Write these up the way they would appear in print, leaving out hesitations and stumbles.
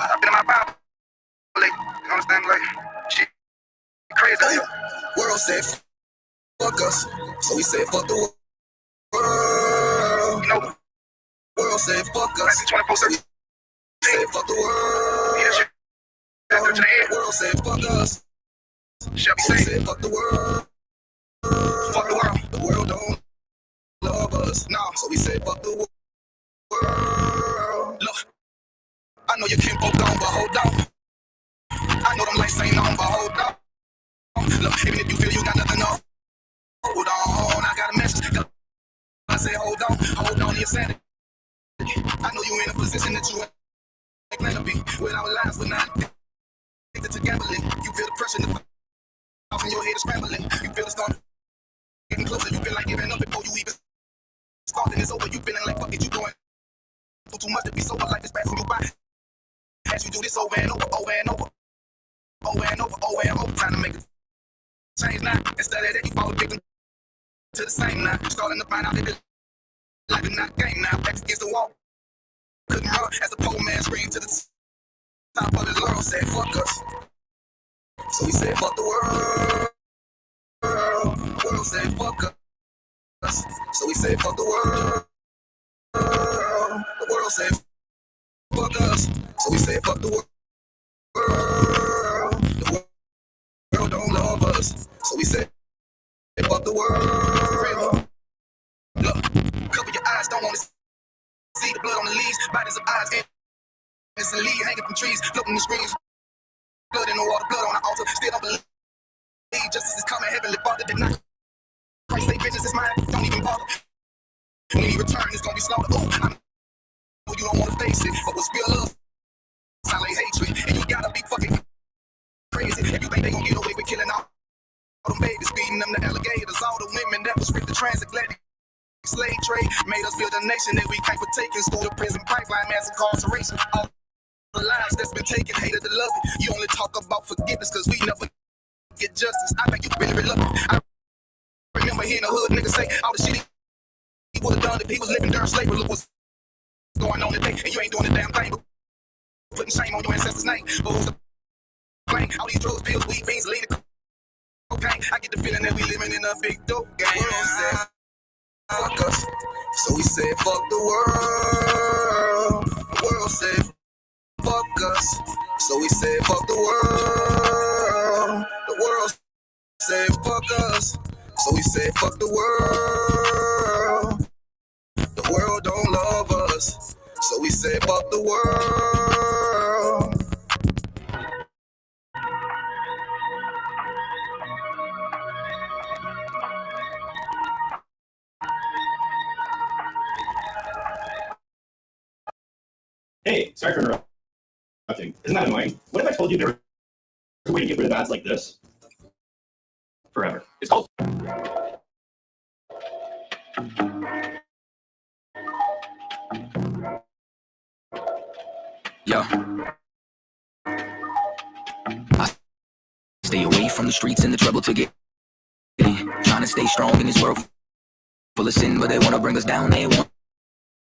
I've been in my Bible, like, you understand, like, shit crazy. Oh, yeah. World said fuck us, so we said fuck the world. You know, World said fuck us, 24/7. so we said fuck the world. Yeah, shit. World said fuck us, Shall we so we say, said fuck the world. fuck the world. The world don't love us, nah, so we said fuck the world. Look, I know you can't vote down, but hold on. I know them lights ain't on, but hold on. Look, even if you feel you got nothing on, hold on, I got a message. I say hold on to your sanity. I know you in a position that you ain't plan to be. Without lies, but not addicted to gambling. You feel the pressure in the house and your head is scrambling. You feel the storm getting closer. You feel like giving up before you even start. Then it's over. You feeling like fuck it, you going through too much to be sober. Life is passing you by. As you do this over and over, over and over, over and over, over and over, trying to make it change now. Instead of that, you fall victim to the same now. Starting to find out that life is not a game now. Back against the wall. Couldn't run as the poor man screamed to the top of his world. Said fuck us. So we said fuck the world. World said fuck us. So we said fuck the world. The world said fuck us. So we said fuck the world. The world don't love us. So we said fuck the world. Look, cover your eyes, don't want to see the blood on the leaves. Bodies of eyes, innocently hanging from trees, floating the screens. Blood in the water, blood on the altar. Still don't believe justice is coming. Heavenly Father did not. Christ say vengeance is mine. Don't even bother. When he return, it's gonna be slaughtered. Oh, I know you don't want to face it, but what's real love? Sound like hatred, and you gotta be fucking crazy if you think they gonna get away with killing all them babies, feeding them to alligators. All the women that was with the transatlantic slave trade made us build a nation that we can't partake in. School to prison pipeline, mass incarceration. All the lives that's been taken, hated to love it. You only talk about forgiveness cause we never get justice. I think you really reluctant. I remember hearing a hood nigga say all the shit he would have done if he was living during slavery. Look what's going on today, and you ain't doing a damn thing but putting shame on your ancestors' name. But who's the blame? All these drugs, pills, weed, beans, lean, cocaine. I get the feeling that we living in a big dope game. Fuck us. So we said fuck the world. The world said fuck us. So we said fuck the world. The world said fuck us. So we said fuck the world. The world don't love us. So we said fuck the world. Hey, sorry for interrupting. Isn't that annoying? What if I told you there was a way to get rid of ads like this? Forever. It's called... Yo. I stay away from the streets and the trouble to get in. Trying to stay strong in this world full of sin, but they want to bring us down. They want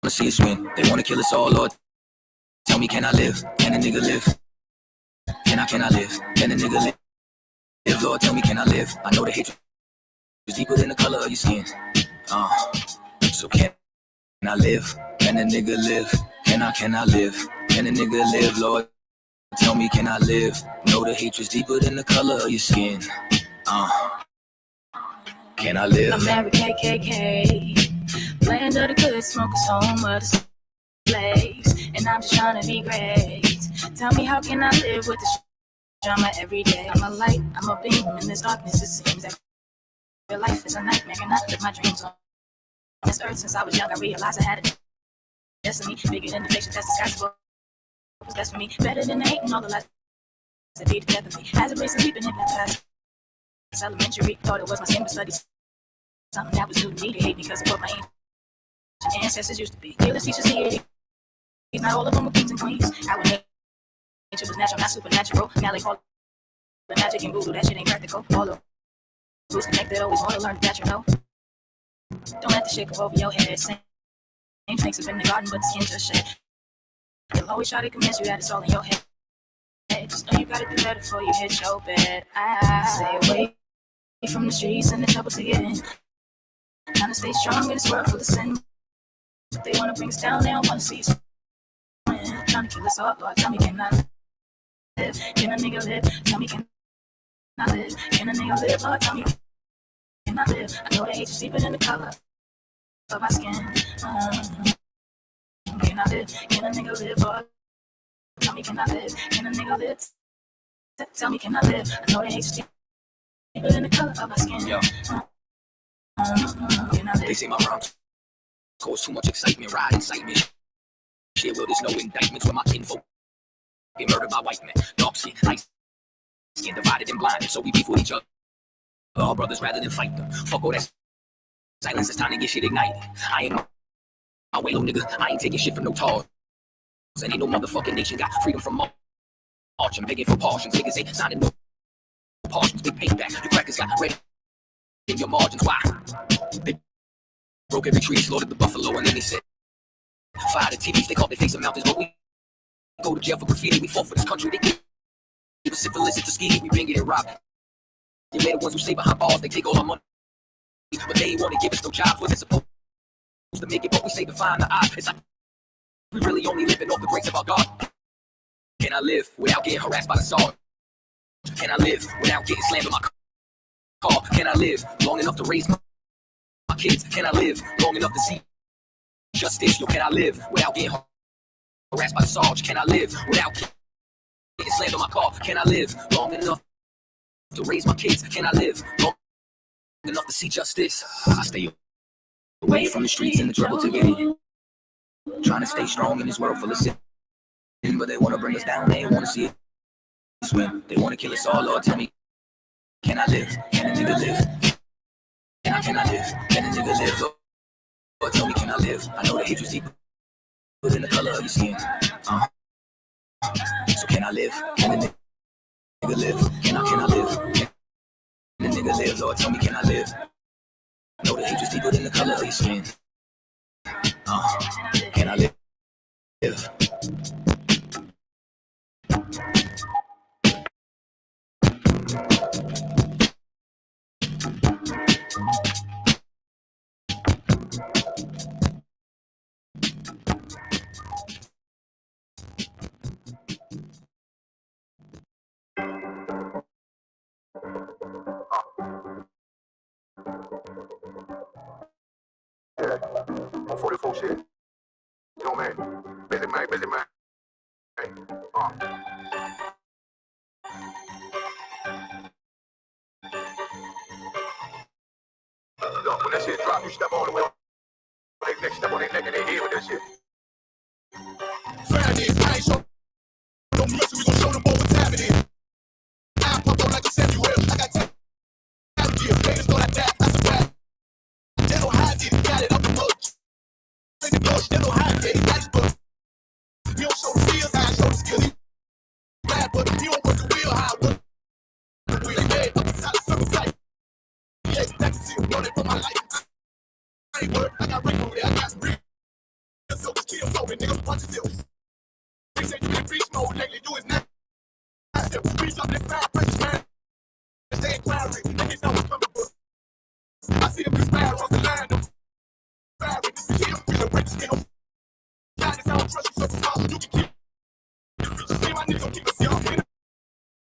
to see us win. They want to kill us all, Lord. Tell me, can I live? Can a nigga live? Can I live? Can a nigga live? Lord, tell me, can I live? I know the hatred is deeper than the color of your skin. So can I live? Can a nigga live? Can I live? Can a nigga live, Lord? Tell me, can I live? Know the hatred's deeper than the color of your skin. Can I live? I'm married KKK. Land of the good, smokers home of the slaves. And I'm just trying to be great. Tell me, how can I live with this drama every day? I'm a light, I'm a beam in this darkness. It seems that your life is a nightmare. And I live my dreams on this earth. Since I was young, I realized I had a destiny bigger than the patience that's disguised for. What's best for me? Better than the hate and all the lies that beat the death of me. As a race and sleeping hypnotized. It's elementary, thought it was my sin, but studies something that was new to me. They hate me because of what my ancestors used to be. Killers, teachers, CAD. Not all of them were kings and queens. Our nature was natural, not supernatural. Now they call it the magic and voodoo. That shit ain't practical. All of who's connected always want to learn that you know. Don't let the shit go over your head. Same snakes up in the garden, but the skin just shed. They'll always try to convince you that it's all in your head. Just know you gotta do better before you hit your bed. I stay away from the streets and the trouble to get in. Trying to stay strong in this world full of sin. They wanna bring us down, they don't wanna see us win. Trying to kill us all, Lord, tell me can I live? Can a nigga live? Tell me can I live? Can a nigga live? Lord, tell me can I live? I know the hate is deeper than the color of my skin. Can I live? Can a nigga live? Lord, tell me can I live? Can a nigga live? Tell me can I live? I know the hate is deeper than the color of my skin. Yo. Can I live? They say my rhymes cause too much excitement, ride incitement. Shit, well, there's no indictments when my kinfolk get murdered by white men. Dark skin, light skin, divided and blinded, so we beef with each other. All brothers rather than fight them. Fuck all that silence, it's time to get shit ignited. I ain't my way, little nigga. I ain't taking shit from no tars. And ain't no motherfucking nation got freedom from march. I'm begging for portions. Niggas ain't signing no portions. Big payback. You crackers got ready in your margins. Why? They broke every tree, slaughtered the buffalo, and then they said, fire the TVs. They called their face of mountains, but we go to jail for graffiti. We fought for this country. They give us syphilis, it's a scheme. We been getting robbed. They made the ones who stay behind bars. They take all our money, but they ain't want to give us no jobs. What's it supposed to make it? But we stay defying the odds. It's like we really only living off the grace of our God. Can I live without getting harassed by the sword? Can I live without getting slammed in my car? Can I live long enough to raise my kids? Can I live long enough to see justice? Yo, can I live without getting harassed by the sword? Can I live without getting slammed in my car? Can I live long enough to raise my kids? Can I live long enough to see justice? I stay away from the streets and the trouble to get in. Trying to stay strong in this world full of sin. But they want to bring us down, they want to see it swim. They want to kill us all, Lord, tell me, can I live? Can a nigga live? Can I live? Can a nigga live? Lord, tell me, can I live? I know the hatred's deeper than the color of your skin. So can I live? Can a nigga live? Can I live? Can a nigga live? Lord, tell me, can I live? I know the hatred's deeper than the color of your skin. Can I live? On 44 shit. Yo, man. Busy man, busy man. Hey, Look, when that shit drop, you step all the way. They step on their neck and they hear with that shit. Friday, I ain't show no mercy, we gon' show them all what's happening. I pop up like a Samuel, I got 10 haters know that that's a fact. They don't hide it, got it up the mud. They don't hide it, that's good. We don't show the skills, I show the skill. Bad, but if you don't work the wheel, how I work. We ain't made up inside the circle fight. Yeah, that's it, running for my life. I ain't work, I got ring over there, I got some ring. So the steel flowing, niggas punch it still. They say you been beast mode lately, you is not. I still reach up that fire, precious man. They ain't cloudy, niggas know what's coming, but I see them conspire on the line of fire. This is him, feeling break the skin off. God is out, trust you, so small, you can keep. See my niggas don't keep us young, man.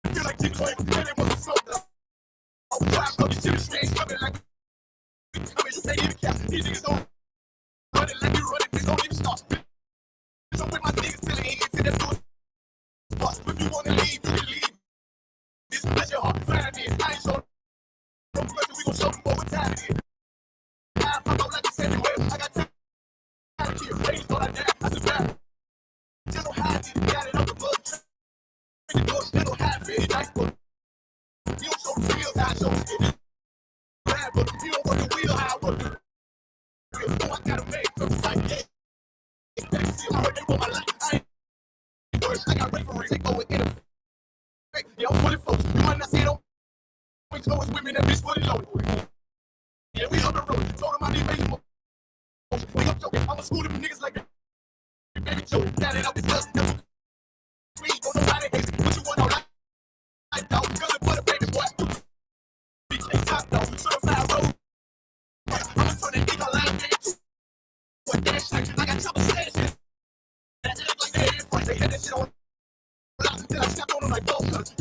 I feel like T-Coin was dead, it wasn't slow down. Oh, fire, but this shit is strange, coming like. I mean, you can't even catch these niggas don't. Running like you running, they don't even start. So with my niggas telling me it's in the foot. But if you wanna leave, you can leave. This is your heart, find it. I ain't showing no mercy, we gon' show them what time it is. I pop up like a Samuel, I got time. I don't care, raised all I damn, that's a fact. They don't hide it, got it up the mud. They don't hide it, nice, but you don't show the skills, I show the skills. Bad, but if you don't work the wheel, how I work it. So I gotta make them fight, yeah. I heard they want my life, I ain't worse, I got referees, they go in a fake, yo, fully folks, you might not see them. Wait, know it's women that bitch fully loaded. Yeah, we on the road, told them I need make them. We up joking, I'ma school them niggas like that. Baby joke, got it up the dust. We ain't gonna nobody hate it. What you want all that? I don't good for the baby boy. Bitch, they top though. Certified road. I'm in front of nigga line. What that shit? I got trouble saying shit. That's it like that. It's they had that shit on. Until I stepped on them like both.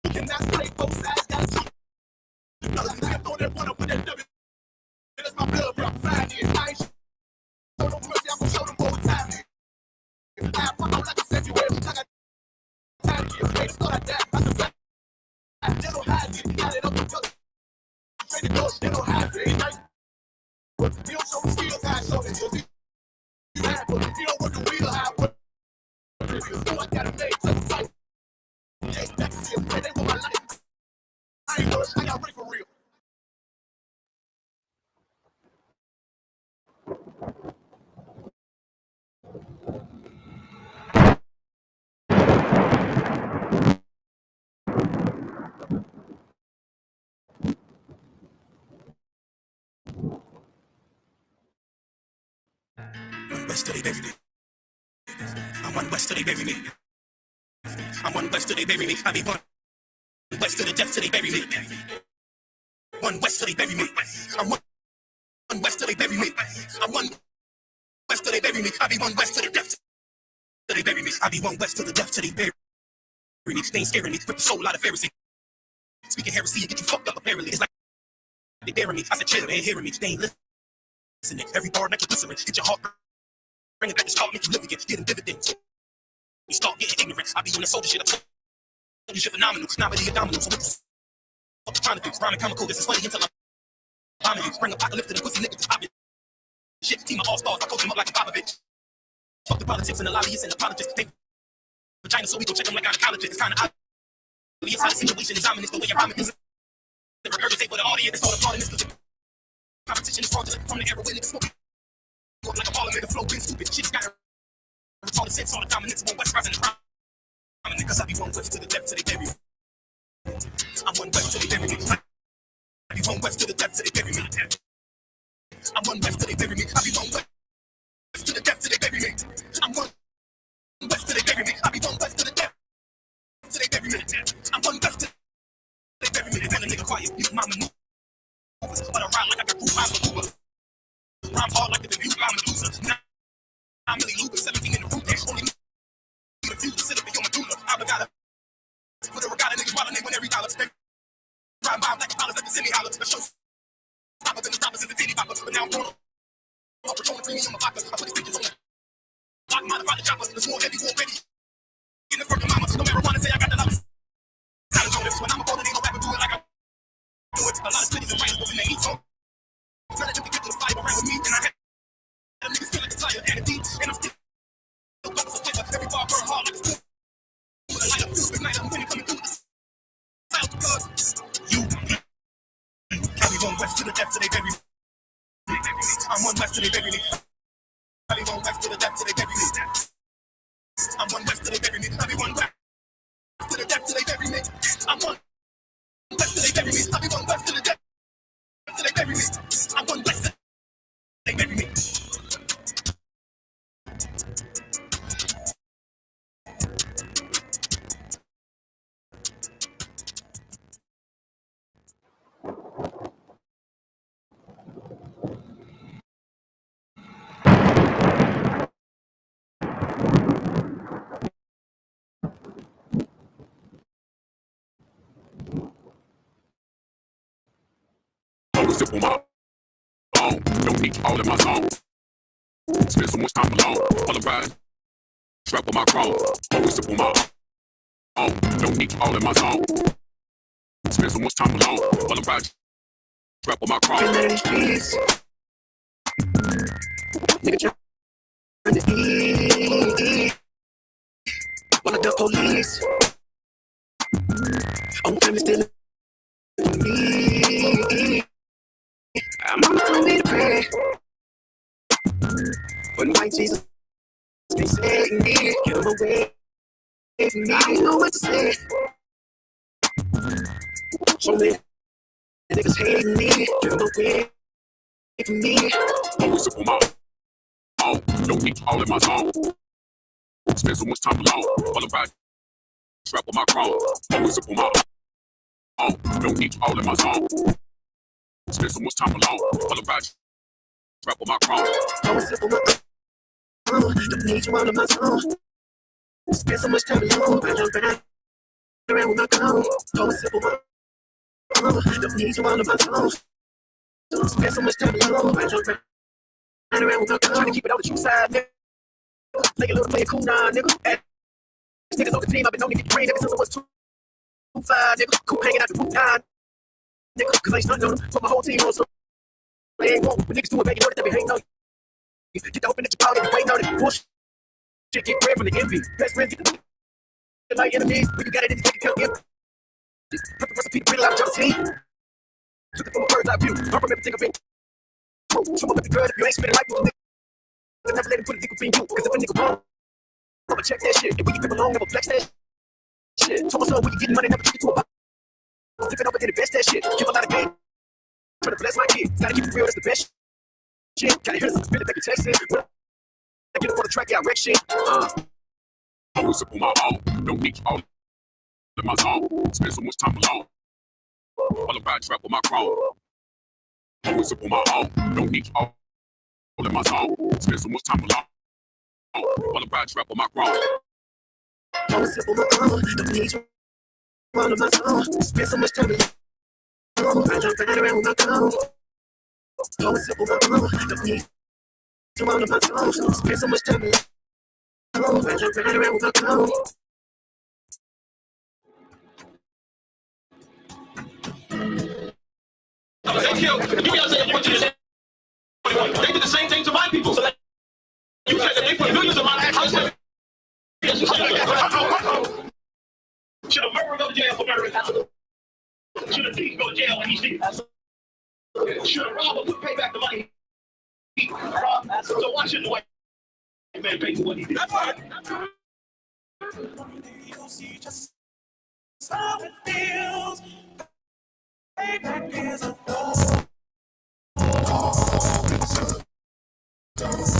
You cannot play both sides. Got two. I throw that one up with that W. That's my blood, bro. 5 years. I ain't show no mercy. I'm gonna show them all the time. I pop out like a February. I got time to get start like that. I survive. They don't hide it. Got it up the gutter. Straight the door. They don't hide it. You don't show the skills. I show it. You have one. You don't work the wheel. I work. So I gotta make a fight. Yeah, that's it. They want my life. I ain't know. I got ready for real. West till they bury me. I'm one west till they bury me. I'm one west till they bury me. I be one west to the death till they bury me. One west till they bury me. I'm one west till they bury me. I'm one west till they bury me. I be one west to the death till they bury me. I be one west to the death till they bury me. They ain't scaring me. Rip the soul out of Pharisee. Speaking heresy and get you fucked up apparently. It's like they daring me. I said chill, they ain't hearing me. They ain't listening. Every bar nitroglycerin. Get your heart. Bring it back, it's called make you live again, getting dividends. We start getting ignorant. I be on that soldier shit. I told you shit phenomenal. Nominally a domino. So what you trying to do? Rhyming comical. This is funny until I'm bombing you. Bring apocalypse to the pussy niggas. I been shit. Team of all stars. I coach them up like a Popovich. Fuck the politics and the lobbyists and apologists. They vagina, so we go check them like gynecologists. It's kind of obvious how the situation is ominous. The way you're rhyming is the regurgitate for the audience. It's all applauding this competition is fraudulent from the era when niggas smoking. Like a baller, the flow been stupid. Shit's got all the sense on the dominance. One west rising the crime. Niggas, I be one west to the depth to the bury me. I'm one west to the bury me. I be one west to the depth to the bury me. I'm one west to the bury me. I be one west to the depth to the bury me. I'm one west to the bury me. I be one west to the depth to the bury me. I'm one west to the bury me. When a nigga quiet, you mama move. But I ride like I got proof. I'm a mover. Rhyme hard like the review, I'm Medusa. Now I'm really Luca, 17 in the root. Only me refuse to sit up in your medulla. I'm a gotta put a regatta niggas while I name when every dollar. Rhyme bomb like a dollar at the semi holler. The show's stopper than the stoppers in the titty bopper. But now I'm grown up. I'll patrol the premium of vodka. I put these bitches on that. Lock modify the chopper. There's more heavy already. In the fucking mama. No marijuana say I got the dollars. Not a notice. When I'm a baller, they go back and do it like I do it. A lot of cities and writers go in there eat so. Trying to get to the fight around with me, and I had them niggas feel like a tire and a deep, and I'm still bubbles of flavor. Every bar burn hard like a spoon. With a light up, feel ignite, I'm winning coming through this. South because you carry one west to the depth till they bury me. I'm one west till they bury me. I be one west to the depth till they bury me. I'm one west till they bury me. I be one west to the depth till they bury me. I'm one west till they bury me. I be one west to the depth. Till they bury me. I'm one west till they bury me. Always sip on my own. Don't need all in my zone. Spend so much time alone. All around. Strap on my chrome. Always sip on my own. Don't need all in my zone. Spend so much time alone. All around. Strap on my chrome. Nigga trying to eat. One of the police. On time still me. I'm on the way to pray. When white Jesus they say me, get him away from me. I don't know what to say. So many niggas hating me, get him away from me. Always sip on my own. Don't need all in my zone. Spend so much time alone. All about strap on my chrome. Always up on my own. Don't need you all in my zone. Spend so much time alone. All about strap on my chrome. Always up on my own. Don't need you all in my zone. Spend so much time alone. I don't run around with my clone. Always up on my own. Don't need you all in my zone. Spend so much time alone. I don't run around with my clone. Trying to keep it on the true side, nigga. Make a little play cool now, nigga. Niggas on the team, I've been known to get brain ever since I was 2-5, nigga. Cool hanging out the boot time, nigga. Cause I ain't stunting on them. Put my whole team on, so they ain't wrong. When niggas do it, make it know that they be hating on you. Get the open at your power, get the waiting on it. Bullshit. Get bread from the envy. Best friends get the like enemies. When you got it in the bank account, yeah. Put the recipe to bring a lot of jealousy. Took it from a bird's eye view. I'm from everything I've been through. Trouble with the girl if you ain't spinning like you. Never let him put a dick between you. Cause if a nigga wrong, I'ma check that shit. If we keep it along, never flex that shit. Told myself when you getting money, never take it to a box. Flip it over, then invest that shit. Give a lot of game. Try to bless my kids. Gotta keep it real, that's the best shit. Gotta hear some spit, baby, text it. When I get up on the track, yeah, I wreck shit. Always up on my own. Don't need you all in my zone. Spend so much time alone. All about trap on my chrome. Always up on my own. Don't need you all in my zone. Spend so much time alone. All about trap on my chrome. Always up on my own. Don't need you all in my zone. Spend so much time alone. I don't run around with my clone. Always up on my own. Don't need you all in my zone. Spend so much time alone. I don't run around with my clone. They killed. You guys say they did the same thing to my people. So you said that they put millions of my house. Should a murderer go to jail for murdering? Should a thief go to jail when he steals? Should a robber pay back the money he robbed? So why shouldn't the white man pay for what he did? You see just how it feels. Payback is a dog. Payback is a dog.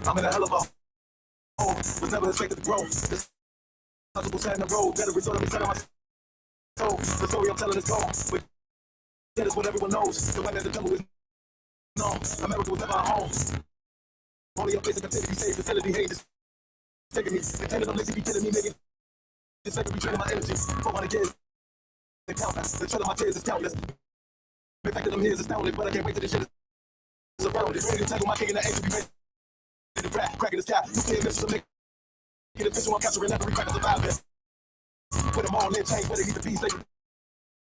I'm in a hell of a hole, was never expected to grow. This possible sand in the road, better result of me setting my soul. The story I'm telling is gone, but that is what everyone knows. The way that the devil is known. America was never a home. Only a place that continue to be safe, facility haters taking me. Pretending I'm lazy, be killing me, nigga. It's like be draining my energy. 400 years, they count us. The trail of my tears is countless. The fact that I'm here is astounding, but I can't wait till this shit is around. It's ready to tackle my king and the angel be ready. In the rap, cracking the sky, you can't miss some nigga. Get a visual, I'm capturing every crack of the vibe. Put them all in chains, where they need the peace, they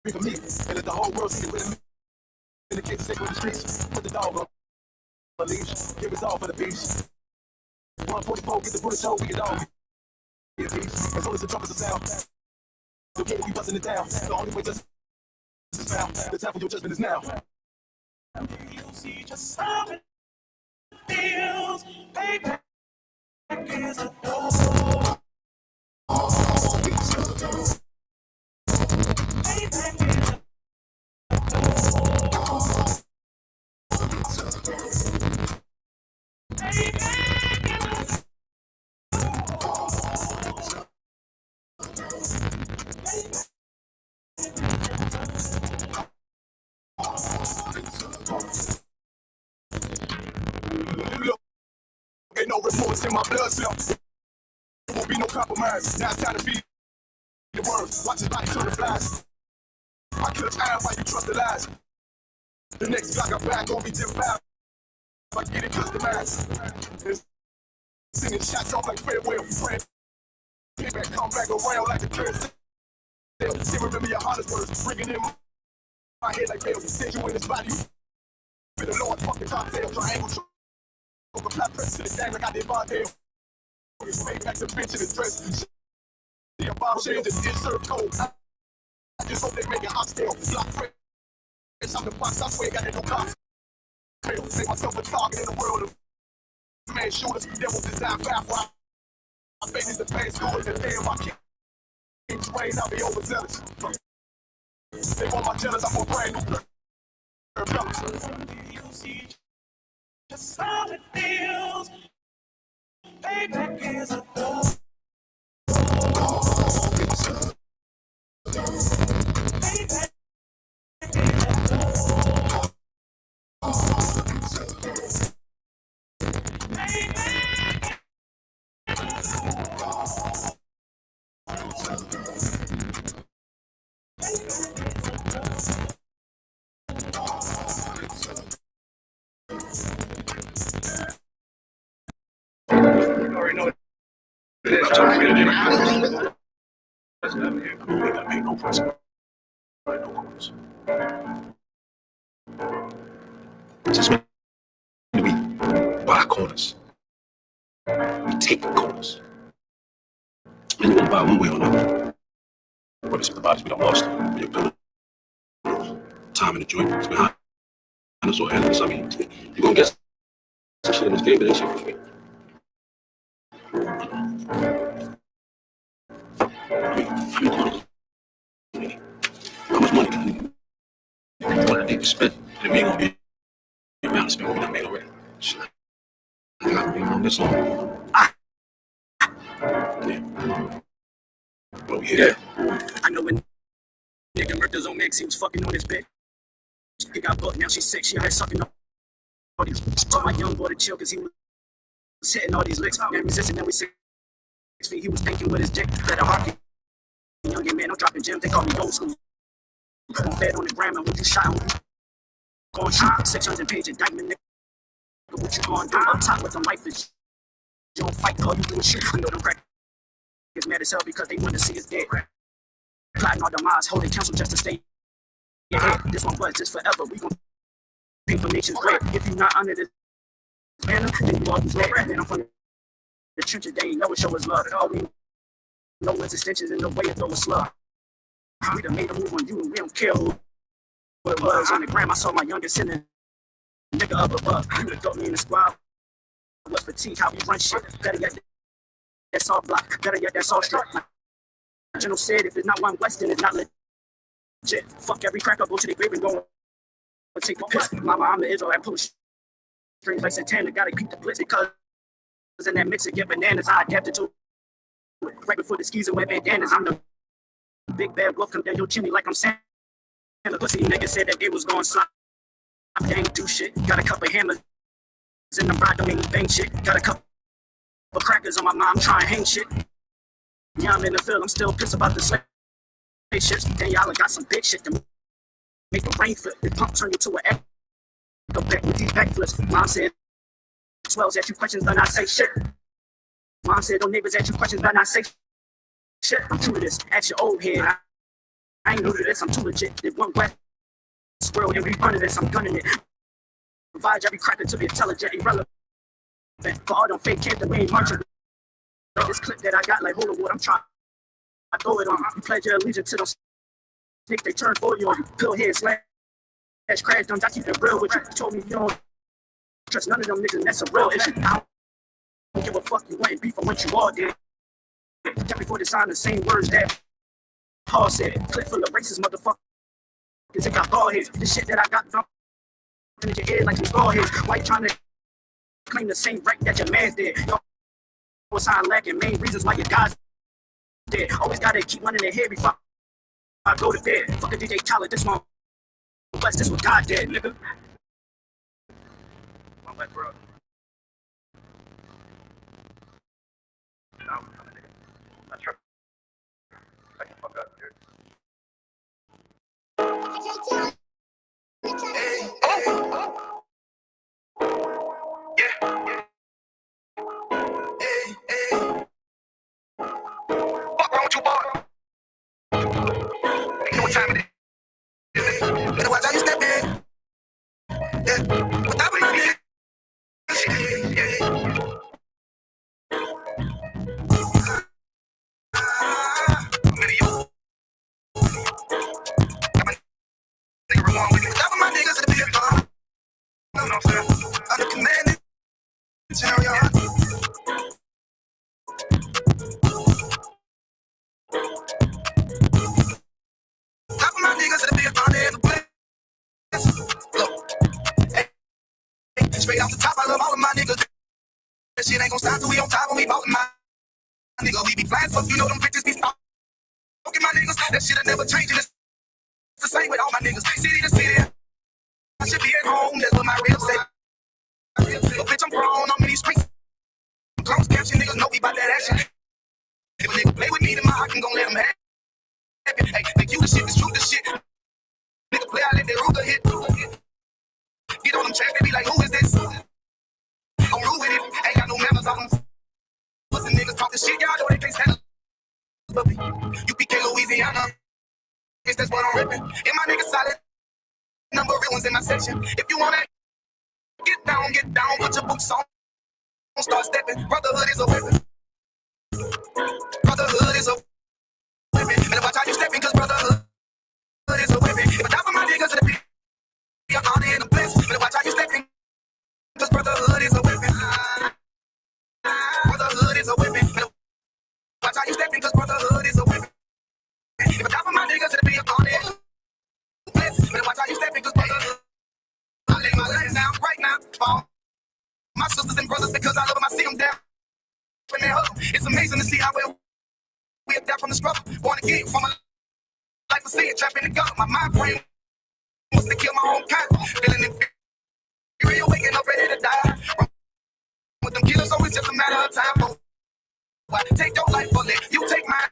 be for me. And let the whole world see it with me. In the case of safe with the streets, put the dog on the leash, give us all for the beach. 144, get the bullet show, we get all. As soon as the trumpets are sound, the game we busting it down. The only way just is found. The time for your judgment is now. You see just how it feels. Payback is a dog. Payback is a ain't no remorse in my blood cell. There won't be no compromise. Now it's time to feed the worms. Watch his body turn to flies. I kill a child while you trust the lies. The next block I'm back, gon' be dim foul. If I get it customized. Sending shots off like farewell. Payback come back around like the curse. Still remember your hardest words. Bringing in my head like hell. Send you in his body. With a Lord fucking cocktail. Triangle. Over flat press to the gang like I did Bardale. Payback the bitch in his dress. The bomb change and insert code. I just hope they make an oxtail. Block friend. I'm the box, I swear, got it no cost. Say myself a target in the world of man shooters. Devil design fast while I faded the past school and damn my king train, I'll be overzealous. They want my jealous, I'm a brand new you see just how it feels. Payback is a dog. Payback. You already know it is. I'm going to make no press. Right, no corners. Just meant we buy corners. We take corners. And we're going to buy one way or another. Whether it's with the bodies we don't lost, we're building time in the joint. It's behind us or enemies. I mean, you're going to get some shit in this game, but that shit for free. How much money can what I need to spend? And we ain't gonna be the amount to spend what we done made already. Shit. I gotta be on this long. Yeah. Well, yeah. I know when nigga murked his own ex, he was fucking on his bitch. He got booked, now she's sick, she had sucking on all these. Told my young boy to chill, cause he was hitting all these licks. Man resisting, now we 6 feet, he was thinking with his dick. Better heart, young man, I'm dropping gems, they call me old school. Put him fed on the ground, and when you shot him, going shoot 600 page indictment, nigga. What you gonna do? Up top with them lifeless. You don't fight, all you do is shoot. I know them crack is mad as hell because they want to see us dead. Plotting all the minds, holding counsel just to stay ahead. This one was just forever. We gon' pay for nation's bread. If you not under this banner, then you always mad. And I'm from the trenches, they ain't never show us love. All we know is extensions in the way of throw a slug. We done made a move on you and we don't care who it was. On the gram, I saw my youngest sending nigga up above. You would've thought me in the squad. What's fatigue, how we run shit. Better get that soft block, better get that soft strike. My general said if it's not one West, then it's not legit. Fuck every cracker, go to the grave and go and take the piss. Mama, I'm the Israelite, push strings like Santana, gotta keep the blitz because in that mix and get bananas, I adapted to it. Right before the skis and wear bandanas, I'm the big bad wolf, come down your chimney like I'm Santa. The pussy nigga said that they was going slide. They ain't do shit, got a couple hammers in the ride, don't make me bang shit. Got a couple crackers on my mind, I'm trying to hang shit. Yeah, I'm in the field, I'm still pissed about the spaceships. Then y'all got some big shit to make the rain flip. The pump turn you to an echo back with these backflips. Mom said, 12s ask you questions, but not say shit. Mom said, don't neighbors ask you questions, but not say shit. I'm true to this, ask your old head. I ain't new to this, I'm too legit. Did one wet squirrel and we running this, I'm gunning it. Provide every cracker to be intelligent, irrelevant. For all them fake kids that we ain't marching. This clip that I got, like, hold on, what I'm trying. I throw it on you. You pledge your allegiance to them snakes, they turn for you on you. Pill head, slash, crash, don't I keep it real with you. You told me you don't trust none of them niggas, that's a real issue. I don't give a fuck, you went beef, I want you all dead. Just before they sign the same words that Paul said. Clip full of racist motherfuckers. It got ball heads. The shit that I got dumped in your head like some ball heads. Why you trying to claim the same right that your man did? Yo, what's on lacking? Main reasons why your guys dead. Always gotta keep one in their head before I go to bed. Fuck a DJ Khaled, this one. Bless this what God did, nigga. My wet bro. I try. I can fuck up, dude. Hey, Fuck wrong with you, boy? You know what time it is. better watch how you step in. Yeah, but that way you know what I'm saying? Under command, chariot. Half of my niggas that'll be an honor and a bless. Look, hey, straight off the top, I love all of my niggas. That shit ain't gon' stop till we on top when we ballin' my nigga. We be flying, fuck, you know them bitches be stalking my niggas. That shit'll never change, and it's the same with all my niggas. City to city, I should be at home, that's what my real say. But bitch, I'm grown, I'm in these streets. Close caption, niggas know we bout that action. If a nigga play with me, then my heart can gon' let him have it. Hey, think you the shit, it's true the shit. Nigga play, I let that Ruger hit. Get on them tracks, they be like, who is this? I'm rude with it, ain't got no manners on them. Pussy niggas talking shit, y'all know they can't stand it. UPK, Louisiana, guess that's what I'm ripping. And my niggas solid, number real ones in my section. If you wanna get down, put your boots on. Start stepping, brotherhood is a weapon. Brotherhood is a weapon. Better watch how you stepping, cause brotherhood is a weapon. If I die for my niggas, it'll be an honor and a bless. Better watch how you stepping, cause brotherhood is a weapon. Brotherhood is a weapon. Better watch how you stepping, cause brotherhood is a weapon. If I die for my niggas, it'll be an honor and a bless. Better watch how you stepping, cause brotherhood. I lay my life down right now for my sisters and brothers because I love them. I see them down when they hug them. It's amazing to see how well we adapt from the struggle. Born again from a life of sin, trapped in the gut. My mind frame wants to kill my own kind. Feeling inferior, waking up ready to die. With them killers, always just a matter of time. Oh, why take your life for it? You take mine.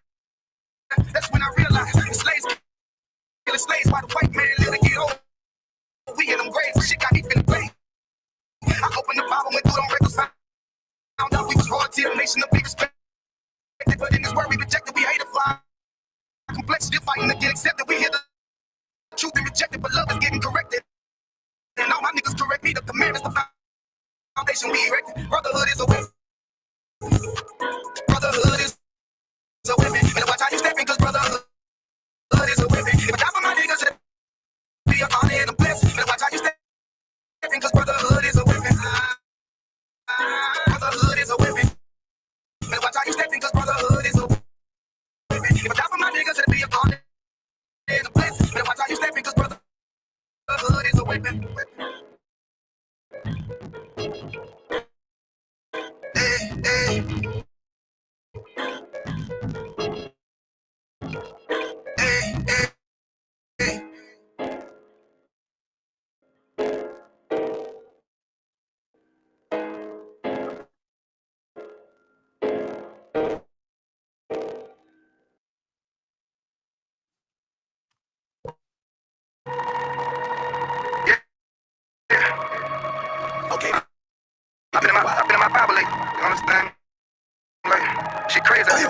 That's when I realized the slaves killing slaves while the white man live to get old. We in them graves, shit got me feeling pain. I opened the Bible, went through them records, found out we was royalty, a nation to be respected. But in this world we rejected, we hate to fly. Complexity fighting to get accepted. We hear the truth and rejected, but love is getting corrected. And all my niggas correct me, the command is the foundation we erected. Brotherhood is a weapon. Brotherhood is a weapon. Better watch how you stepping, cause brotherhood is a weapon. If I die for my niggas, it'll be an honor and a bless. Better watch how you stepping, cause brotherhood is a weapon. Brotherhood is a weapon. Better watch how you stepping, cause brotherhood is a weapon. If I die for my niggas, it'll be an honor and a bless. Better watch how you stepping, cause brotherhood is a weapon. Hey, hey. Hey, hey, hey. Okay. I've been in my Bible lately. You understand? Like, shit crazy.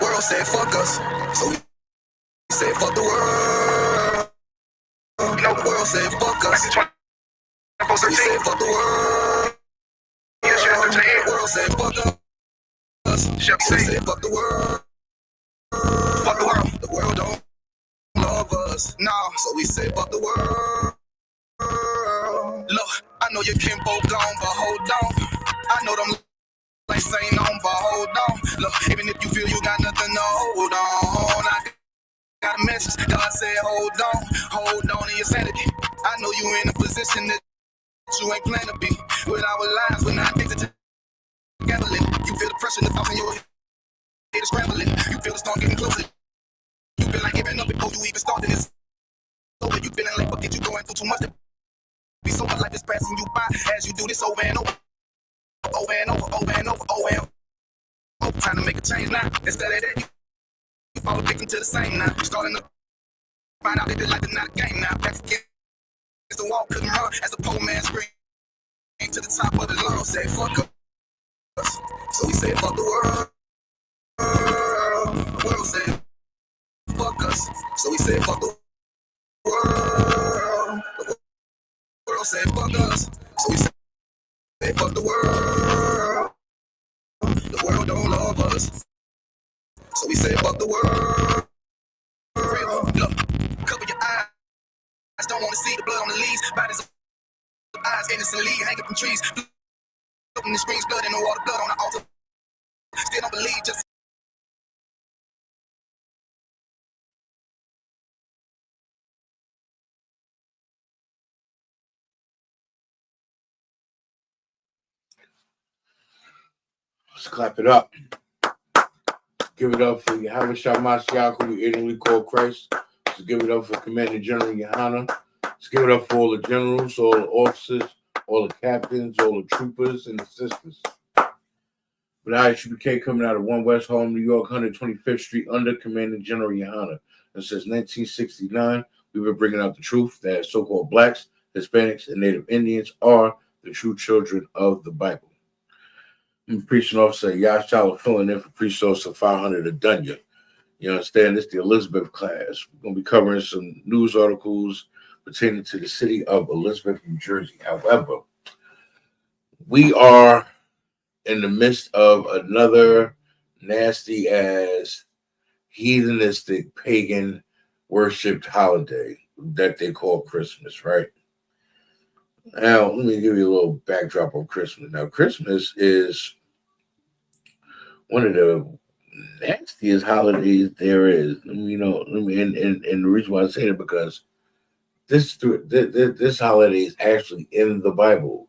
World said fuck us, so we said fuck the world. You know, The world said fuck us, 24/13. we said fuck the world. Yes, you have to The world said fuck us, Shall we we say, said fuck the world. fuck the world. The world don't love us, no, so we said fuck the world. Look, I know your kinfolk gone, but hold on. I know them lights ain't on, but hold on. Look, even if you feel you got nothing to hold on, I got a message. God said hold on to your sanity. I know you in a position that you ain't planned to be. With our lives, we're not addicted to gambling. You feel the pressure in the thoughts in your head is scrambling. You feel the storm getting closer. You feel like giving up before you even started this. So you feeling like fuck it, you going through too much to be so much life is passing you by as you do this over and over. Over and over, over and over, over and over. Trying to make a change now. Instead of that, you fall victim to the same now. You starting to find out that this life is not a game now. Back against the wall, couldn't run as the poor man screamed to the top of the lungs. Said fuck us. So we said fuck the world. The world said fuck us. So we said fuck the world. The world said fuck us. So we said fuck the world. The world don't love us. So we say fuck the world. Look, cover your eyes. Don't want to see the blood on the leaves. Bodies eyes innocently hanging from trees. Looking the screens, blood in the water, blood on the altar. Still don't believe, just let's clap it up. Give it up for YAHANNA Mashiach, who we ignorantly call Christ. Let's give it up for Commander General YAHANNA. Let's give it up for all the generals, all the officers, all the captains, all the troopers, and the sisters. With ISUPK coming out of 1 West Harlem, New York, 125th Street, under Commander General YAHANNA. And since 1969, we've been bringing out the truth that so-called blacks, Hispanics, and Native Indians are the true children of the Bible. I'm preaching officer Yahshua filling in for priest officer 500 of Dunya. You understand? This is the Elizabeth class. We're going to be covering some news articles pertaining to the city of Elizabeth, New Jersey. However, we are in the midst of another nasty ass heathenistic pagan worshipped holiday that they call Christmas, right? Now, let me give you a little backdrop on Christmas. Now, Christmas is one of the nastiest holidays there is. You know, and the reason why I say that because this holiday is actually in the Bible,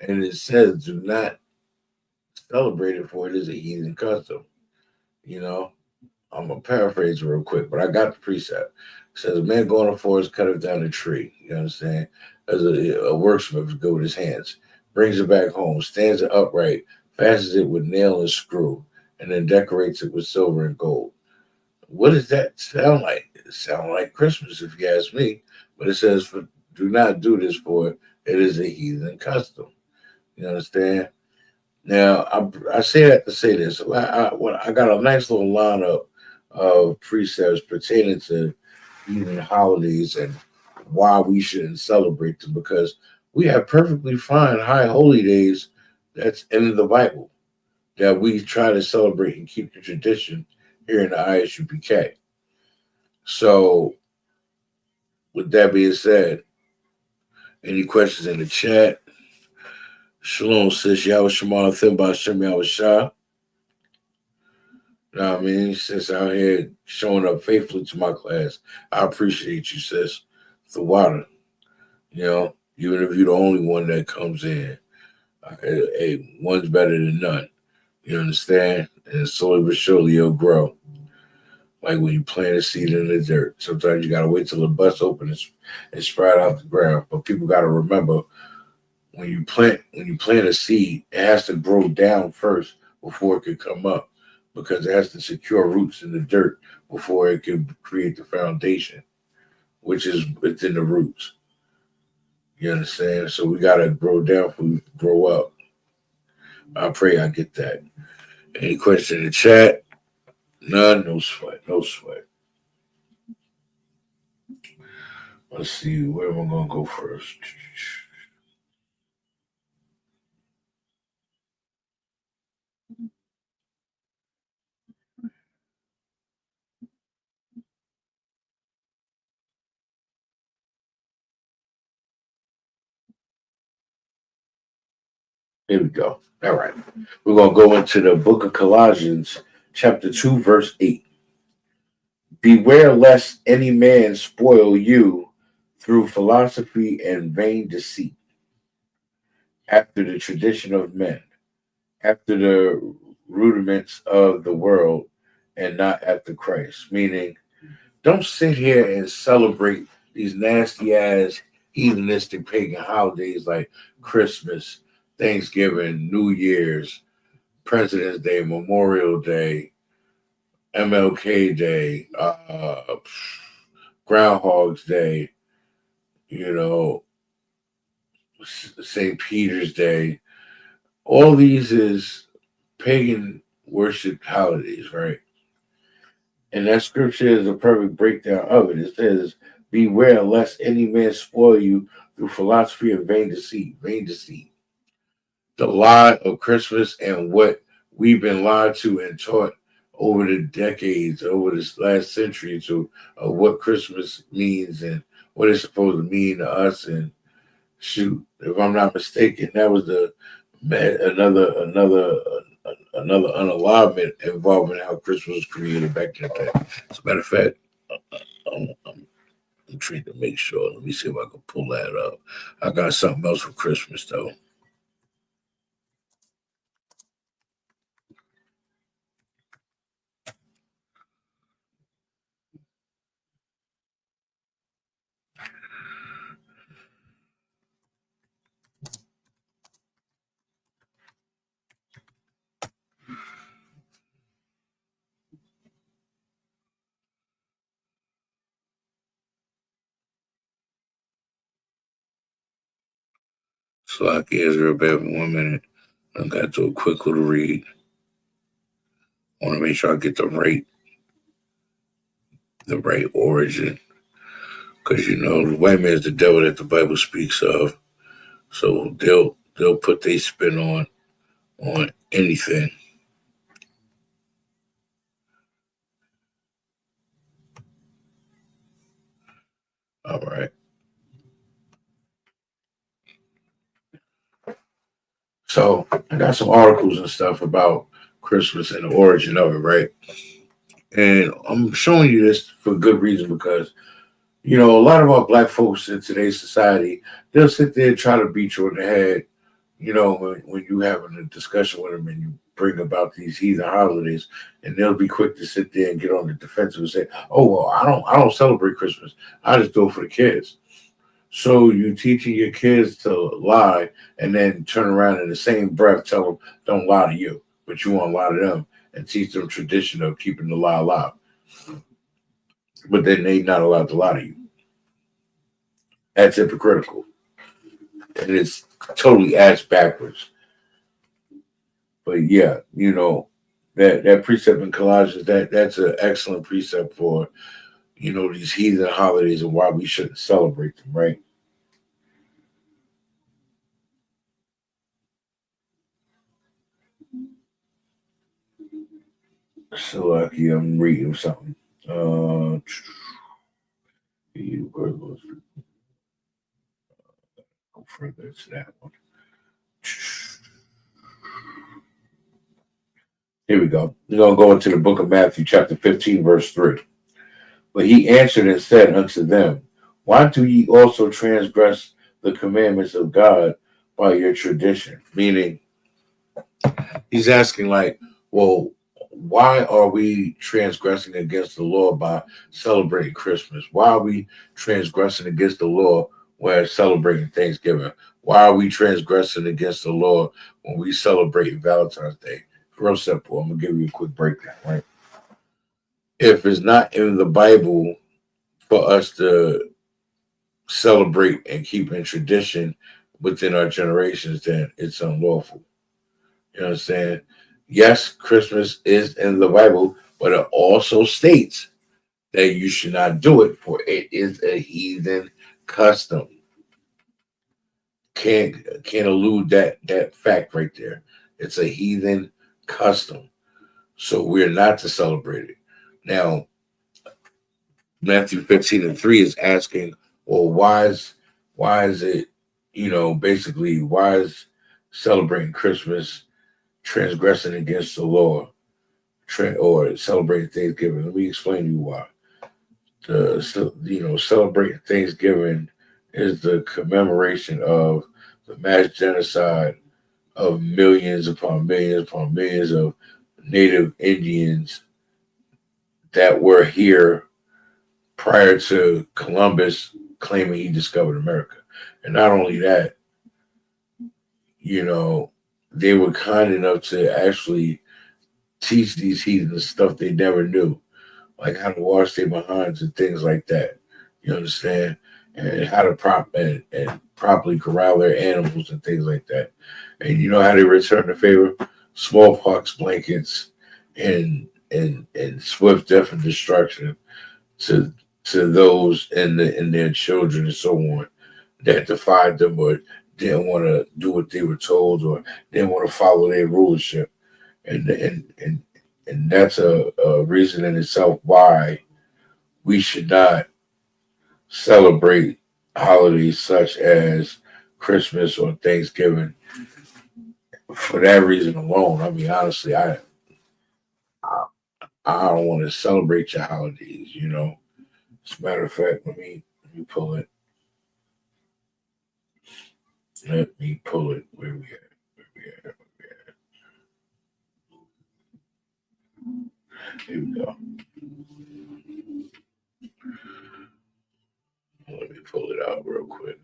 and it says do not celebrate it, for it is a heathen custom. You know, I'm gonna paraphrase real quick, but I got the precept. It says a man going to the forest, cutteth down a tree. You understand? As a worksmith go with his hands, brings it back home, stands it upright, fastens it with nail and screw, and then decorates it with silver and gold. What does that sound like? It sounds like Christmas, if you ask me. But it says, do not do this, for it is a heathen custom. You understand? Now, I say that to say this. I got a nice little lineup of precepts pertaining to heathen holidays and why we shouldn't celebrate them, because we have perfectly fine high holy days that's in the Bible that we try to celebrate and keep the tradition here in the ISUPK. So, with that being said, any questions in the chat? Shalom, sis. Yahweh Shemana Thimba Hashem Yahweh Shah. You know what I mean? Sis out here showing up faithfully to my class. I appreciate you, sis. The water. You know, even if you're the only one that comes in. Hey, one's better than none. You understand? And slowly but surely it'll grow. Like when you plant a seed in the dirt. Sometimes you gotta wait till the bust opens and sprout out the ground. But people gotta remember, when you plant a seed, it has to grow down first before it can come up, because it has to secure roots in the dirt before it can create the foundation, which is within the roots. You understand? So we gotta grow down before we grow up. I pray I get that. Any question in the chat? None? No sweat. No sweat. Let's see, where am I gonna go first? Here we go. All right. We're going to go into the book of Colossians, chapter 2, verse 8. Beware lest any man spoil you through philosophy and vain deceit, after the tradition of men, after the rudiments of the world, and not after Christ. Meaning, don't sit here and celebrate these nasty ass heathenistic pagan holidays like Christmas, Thanksgiving, New Year's, President's Day, Memorial Day, MLK Day, Groundhog's Day, you know, St. Peter's Day. All these is pagan worship holidays, right? And that scripture is a perfect breakdown of it. It says, beware lest any man spoil you through philosophy and vain deceit. Vain deceit. The lie of Christmas and what we've been lied to and taught over the decades, over this last century, to what Christmas means and what it's supposed to mean to us, and shoot, if I'm not mistaken, that was another unalignment involving how Christmas was created back in the day. As a matter of fact, I'm trying to make sure. Let me see if I can pull that up. I got something else for Christmas though. So I can Israel back in 1 minute. I got to do a quick little read. I want to make sure I get the right origin. Because the white man is the devil that the Bible speaks of. So they'll put their spin on anything. All right. So I got some articles and stuff about Christmas and the origin of it, right? And I'm showing you this for good reason because, a lot of our black folks in today's society, they'll sit there and try to beat you in the head, when you having a discussion with them and you bring about these heathen holidays, and they'll be quick to sit there and get on the defensive and say, "Oh well, I don't celebrate Christmas. I just do it for the kids." So you teaching your kids to lie and then turn around in the same breath tell them don't lie to you, but you want to lie to them and teach them tradition of keeping the lie alive. But then they not allowed to lie to you. That's hypocritical. And it's totally ass backwards. But yeah, that precept in Colossians, that's an excellent precept for, these heathen holidays and why we shouldn't celebrate them, right? So I'm reading something. Go further to that one. Here we go. We're going to go into the book of Matthew, chapter 15, verse 3. But he answered and said unto them, why do ye also transgress the commandments of God by your tradition? Meaning, he's asking like, well, why are we transgressing against the law by celebrating Christmas? Why are we transgressing against the law when celebrating Thanksgiving? Why are we transgressing against the law when we celebrate Valentine's Day? Real simple. I'm going to give you a quick breakdown, right? If it's not in the Bible for us to celebrate and keep in tradition within our generations, then it's unlawful. You know what I'm saying? Yes, Christmas is in the Bible, but it also states that you should not do it, for it is a heathen custom. Can't elude that fact right there. It's a heathen custom. So we're not to celebrate it. Now, Matthew 15 and 3 is asking, well, why is it, basically, why is celebrating Christmas transgressing against the law or celebrating Thanksgiving? Let me explain to you why. Celebrating Thanksgiving is the commemoration of the mass genocide of millions upon millions upon millions of Native Indians that were here prior to Columbus claiming he discovered America. And not only that, they were kind enough to actually teach these heathens stuff they never knew, like how to wash their behinds and things like that. You understand? And how to and properly corral their animals and things like that. And you know how they return the favor? Smallpox blankets and swift death and destruction to those and their children and so on that defied them or didn't want to do what they were told or didn't want to follow their rulership. And that's a reason in itself why we should not celebrate holidays such as Christmas or Thanksgiving for that reason alone. I mean, honestly, I don't want to celebrate your holidays. You know, as a matter of fact, let me pull it. Let me pull it. Where we at? Where we at? Here we go. Let me pull it out real quick.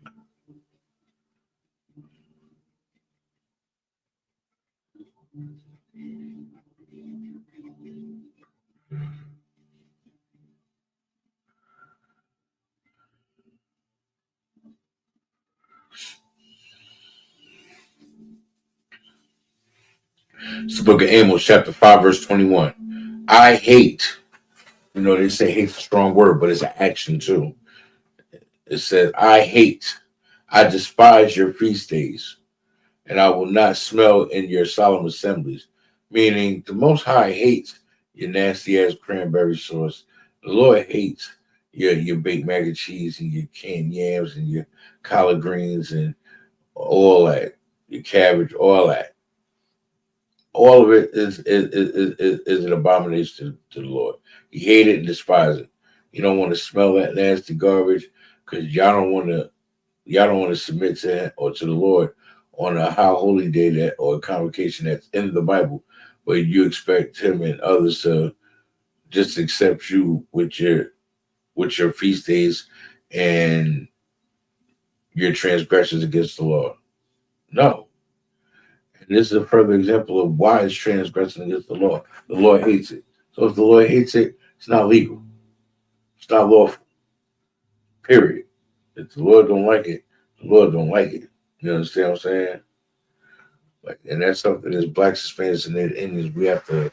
It's the book of Amos, chapter 5, verse 21. I hate, you know, they say hate's a strong word, but it's an action too. It says, I despise your feast days, and I will not smell in your solemn assemblies. Meaning, the Most High hates your nasty ass cranberry sauce. The Lord hates your baked mac and cheese and your canned yams and your collard greens and all that, your cabbage, all that. All of it is an abomination to the Lord. He hate it and despise it. You don't want to smell that nasty garbage because y'all don't want to submit to him or to the Lord on a high holy day that or a convocation that's in the Bible, but you expect him and others to just accept you with your feast days and your transgressions against the law. No. And this is a further example of why it's transgressing against the law. The Lord hates it. So if the Lord hates it, it's not legal. It's not lawful. Period. If the Lord don't like it, the Lord don't like it. You understand what I'm saying? Like, and that's something as Blacks, Hispanics, and Indians, we have to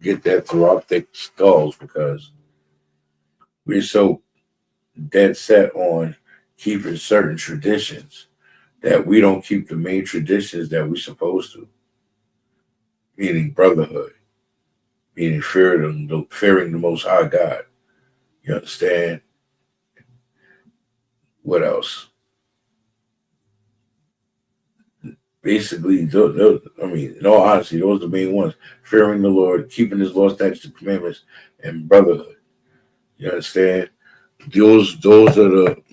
get that through our thick skulls because we're so dead set on keeping certain traditions that we don't keep the main traditions that we're supposed to, meaning brotherhood, meaning fearing the Most High God. You understand? What else? Basically, in all honesty, those are the main ones. Fearing the Lord, keeping his law, statutes, and commandments, and brotherhood. You understand? Those are the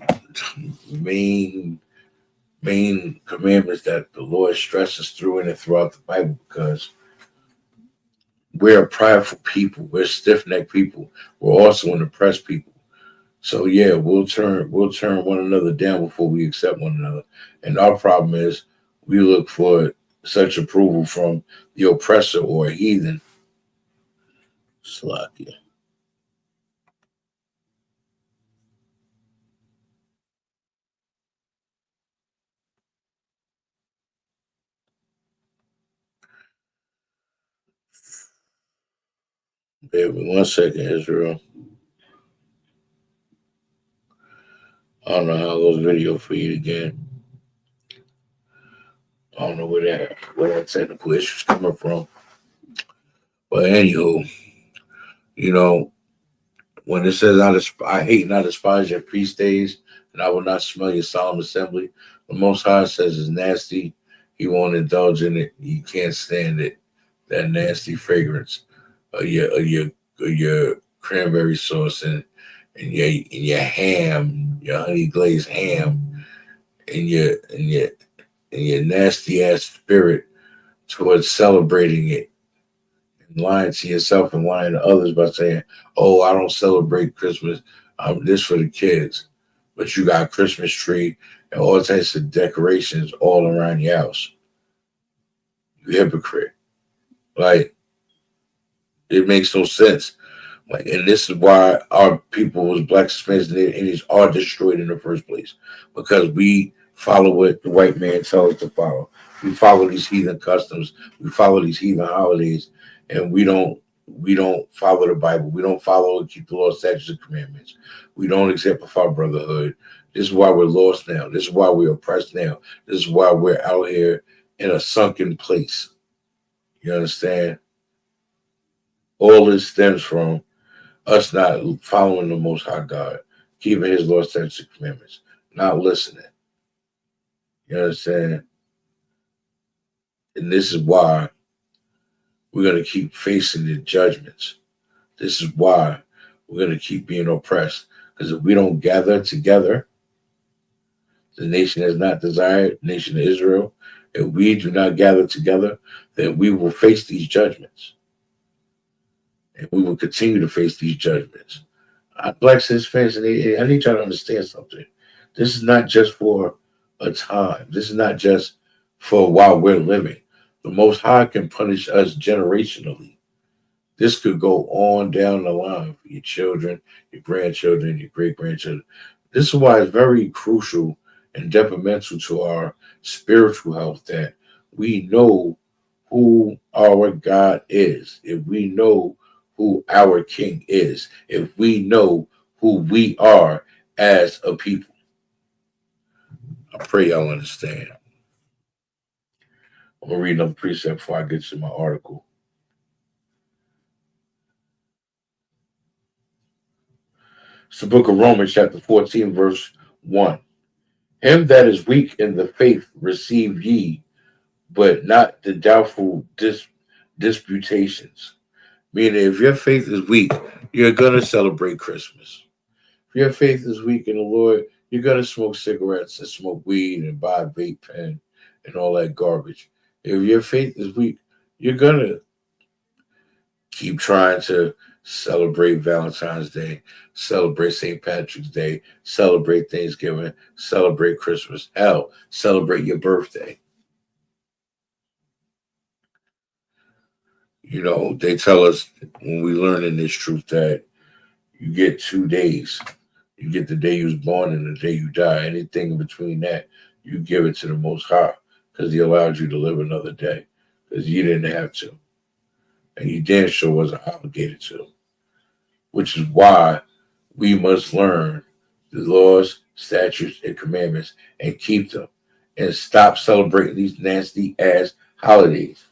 main commandments that the Lord stresses through and throughout the Bible because we're a prideful people. We're stiff-necked people. We're also an oppressed people. So yeah, we'll turn one another down before we accept one another. And our problem is we look for such approval from the oppressor or a heathen. Slakia. Bear with me 1 second, Israel. I don't know how those video feed again. I don't know where that technical issue's coming from. But anywho, you know, when it says I hate and I despise your feast days, and I will not smell your solemn assembly, the Most High says it's nasty. He won't indulge in it. He can't stand it. That nasty fragrance of your cranberry sauce and your ham, your honey glazed ham, and your nasty ass spirit towards celebrating it, and lying to yourself and lying to others by saying, "Oh, I don't celebrate Christmas. This for the kids," but you got a Christmas tree and all types of decorations all around your house. You hypocrite! Like, it makes no sense. Like, and this is why our people, as Blacks, Hispanics, and Indians, are destroyed in the first place because we follow what the white man tells us to follow. We follow these heathen customs. We follow these heathen holidays, and we don't follow the Bible. We don't follow and keep the law, statutes, and commandments. We don't exemplify brotherhood. This is why we're lost now. This is why we're oppressed now. This is why we're out here in a sunken place. You understand? All this stems from us not following the Most High God, keeping his law, statutes, and commandments, not listening. You understand? And this is why we're going to keep facing the judgments. This is why we're going to keep being oppressed. Because if we don't gather together, the nation has not desired, nation of Israel, if we do not gather together, then we will face these judgments. And we will continue to face these judgments. Black cis fans, and I need y'all to understand something. This is not just for a time. This is not just for while we're living. The Most High can punish us generationally. This could go on down the line for your children, your grandchildren, your great-grandchildren. This is why it's very crucial and detrimental to our spiritual health that we know who our God is. If we know who our King is, if we know who we are as a people. I pray y'all understand. I'm going to read another precept before I get to my article. It's the book of Romans, chapter 14, verse 1. Him that is weak in the faith receive ye, but not the doubtful disputations. Meaning, if your faith is weak, you're going to celebrate Christmas. If your faith is weak in the Lord, you're going to smoke cigarettes and smoke weed and buy a vape pen and all that garbage. If your faith is weak, you're going to keep trying to celebrate Valentine's Day, celebrate St. Patrick's Day, celebrate Thanksgiving, celebrate Christmas. Hell, celebrate your birthday. You know, they tell us when we learn in this truth that you get 2 days. You get the day you was born and the day you die. Anything in between that, you give it to the Most High because he allowed you to live another day because you didn't have to. And you damn sure wasn't obligated to. Which is why we must learn the laws, statutes, and commandments and keep them and stop celebrating these nasty ass holidays.